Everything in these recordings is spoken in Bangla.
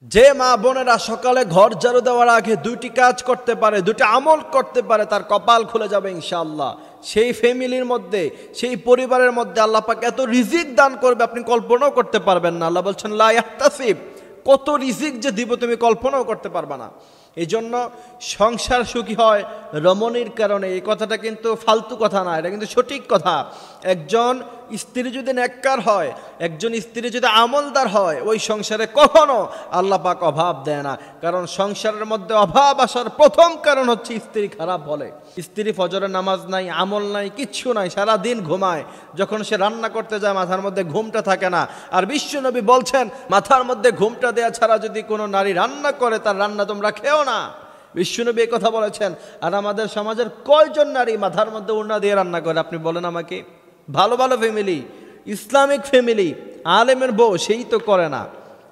যে মা বোনেরা সকালে ঘর ঝাড়ু দেওয়ার আগে দুইটি কাজ করতে পারে, দুটি আমল করতে পারে, তার কপাল খুলে যাবে ইনশাআল্লাহ। সেই ফ্যামিলির মধ্যে, সেই পরিবারের মধ্যে আল্লাহ পাক এত রিজিক দান করবে আপনি কল্পনাও করতে পারবেন না। আল্লাহ বলছেন লা ইয়াহতাসিব, কত রিজিক যে দিব তুমি কল্পনাও করতে পারবে না। এই জন্য সংসার সুখী হয় রমণীর কারণে। এই কথাটা কিন্তু ফালতু কথা না, এটা কিন্তু সঠিক কথা। একজন স্ত্রী যদি নেককার হয়, একজন স্ত্রী যদি আমলদার হয়, ওই সংসারে কখনো আল্লাহ পাক অভাব দেয় না। কারণ সংসারের মধ্যে অভাব আসার প্রথম কারণ হচ্ছে স্ত্রী খারাপ হলে। স্ত্রী ফজরের নামাজ নাই, আমল নাই, কিচ্ছু নাই, সারাদিন ঘুমায়। যখন সে রান্না করতে যায় মাথার মধ্যে ঘুমটা থাকে না। আর বিশ্বনবী বলছেন মাথার মধ্যে ঘুমটা দেয়া ছাড়া যদি কোনো নারী রান্না করে তার রান্না তোমরা খেও না। বিশ্বনবী এই কথা বলেছেন। আর আমাদের সমাজের কয়জন নারী মাথার মধ্যে ওড়না দিয়ে রান্না করে আপনি বলেন আমাকে? ভালো ভালো ফ্যামিলি, ইসলামিক ফ্যামিলি, আলেমের বউ, সেই তো করে না।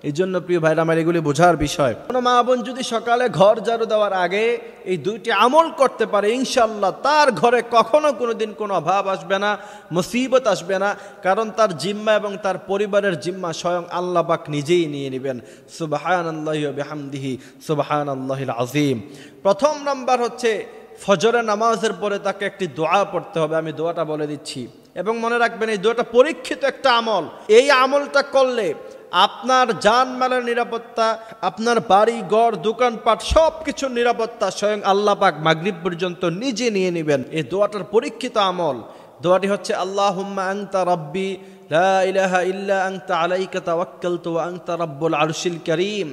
এই জন্য প্রিয় ভাইরা আমার এগুলি বোঝার বিষয়। কোনো মা বোন যদি সকালে ঘর ঝাড়ু দেওয়ার আগে এই দুইটি আমল করতে পারে, ইনশাআল্লাহ তার ঘরে কখনো কোনোদিন কোনো অভাব আসবে না, মুসিবত আসবে না। কারণ তার জিম্মা এবং তার পরিবারের জিম্মা স্বয়ং আল্লাহ পাক নিজেই নিয়ে নেবেন। সুবহানাল্লাহি ওয়া বিহামদিহি সুবহানাল্লাহিল আযীম। প্রথম নাম্বার হচ্ছে ফজরের নামাজের পরে তাকে একটি দোয়া পড়তে হবে। আমি দোয়াটা বলে দিচ্ছি এবং মনে রাখবেন এই দোয়াটা পরীক্ষিত একটা আমল। এই আমলটা করলে আপনার জানমালের নিরাপত্তা, আপনার বাড়ি ঘর দোকানপাট সব কিছুর নিরাপত্তা স্বয়ং আল্লাহ পাক মাগরিব পর্যন্ত নিজে নিয়ে নেবেন। এই দোয়াটার পরীক্ষিত আমল। দোয়াটি হচ্ছে আল্লাহুম্মা আনতা রাব্বি লা ইলাহা ইল্লা আনতা আলাইকা তাওয়াক্কালতু ওয়া আনতা রাব্বুল আরশিল কারীম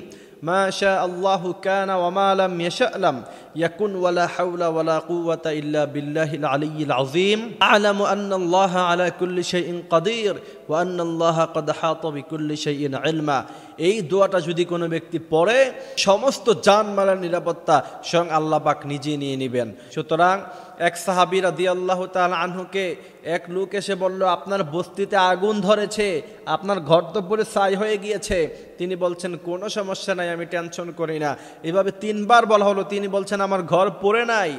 মা শা আল্লাহু কানা ওয়া মা লাম ইয়াশা লাম ইয়াকুন ওয়া লা হাওলা ওয়া লা কুওয়াতা ইল্লা বিল্লাহিল আলিয়্যিল আযীম আ'লামু আন্না আল্লাহা আলা কুল্লি শাইইন কাদির ওয়া আন্না আল্লাহা ক্বাদ হাতা বিকুল্লি শাইইন ইলমা। এই দোয়াটা যদি কোনো ব্যক্তি পড়ে সমস্ত জানমালের নিরাপত্তা স্বয়ং আল্লাহ পাক নিজে নিয়ে নেবেন। সুতরাং এক সাহাবী রাদিয়াল্লাহু তাআলা আনহুকে এক লোক এসে বলল, আপনার বস্তিতে আগুন ধরেছে, আপনার ঘর তো পুরো ছাই হয়ে গিয়েছে। তিনি বলছেন কোনো সমস্যা নাই, আমি টেনশন করি না। এভাবে তিনবার বলা হলো, তিনি বলছেন আমার ঘর পুড়ে নাই।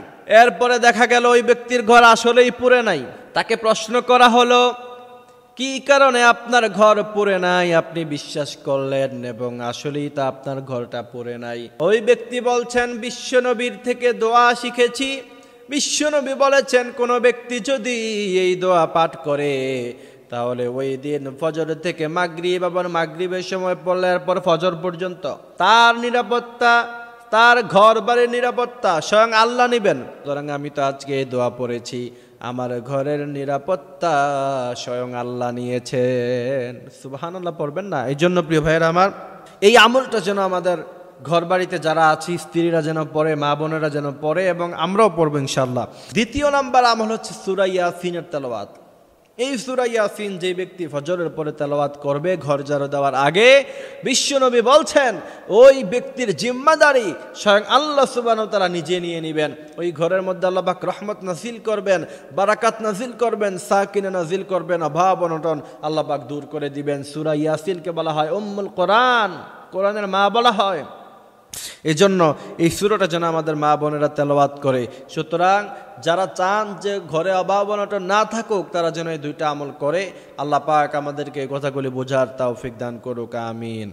এরপরে দেখা গেল ওই ব্যক্তির ঘর আসলেই পুড়ে নাই। তাকে প্রশ্ন করা হলো কি কারণে আপনার ঘর পুড়ে নাই? আপনি বিশ্বাস করলেন এবং আসলেই তা আপনার ঘরটা পুড়ে নাই। ওই ব্যক্তি বলছেন বিশ্বনবীর থেকে দোয়া শিখেছি। বিশ্বনবী বলেছেন কোন ব্যক্তি যদি এই দোয়া পাঠ করে তাহলে ওই দিন ফজর থেকে মাগরিব, আবার মাগরিবের সময় পড়লে এরপর ফজর পর্যন্ত তার নিরাপত্তা, তার ঘর বাড়ির নিরাপত্তা স্বয়ং আল্লাহ নেবেন। সুতরাং আমি তো আজকে এই দোয়া পড়েছি, আমার ঘরের নিরাপত্তা স্বয়ং আল্লাহ নিয়েছেন। সুবহানাল্লাহ পড়বেন না? এই জন্য প্রিয় ভাইয়েরা আমার, এই আমলটা যেন আমাদের ঘর বাড়িতে যারা আছি স্ত্রীরা যেন পড়ে, মা বোনেরা যেন পড়ে এবং আমরাও পড়বো ইনশাআল্লাহ। দ্বিতীয় নাম্বার আমল হচ্ছে সূরা ইয়াসিনের তেলাওয়াত। এই সূরা ইয়াসিন যে ব্যক্তি ফজরের পরে তেলাওয়াত করবে ঘর ঝাড়ু দেওয়ার আগে, বিশ্বনবী বলছেন ওই ব্যক্তির জিম্মাদারি স্বয়ং আল্লাহ সুবহানাহু ওয়া তাআলা নিজে নিয়ে নেবেন। ওই ঘরের মধ্যে আল্লাহ পাক রহমত নাজিল করবেন, বারাকাত নাজিল করবেন, সাকিনা নাজিল করবেন, অভাব অনটন আল্লাহ পাক দূর করে দিবেন। সূরা ইয়াসিনকে বলা হয় উম্মুল কোরআন, কোরআনের মা বলা হয়। এজন্য এই সূরাটা যেন আমাদের মা বোনেরা তেলাওয়াত করে। সুতরাং যারা চান যে ঘরে অভাব অনটন না থাকুক তারা যেন এই দুইটা আমল করে। আল্লাহ পাক আমাদেরকে এই কথাগুলি বোঝার তৌফিক দান করুক, আমিন।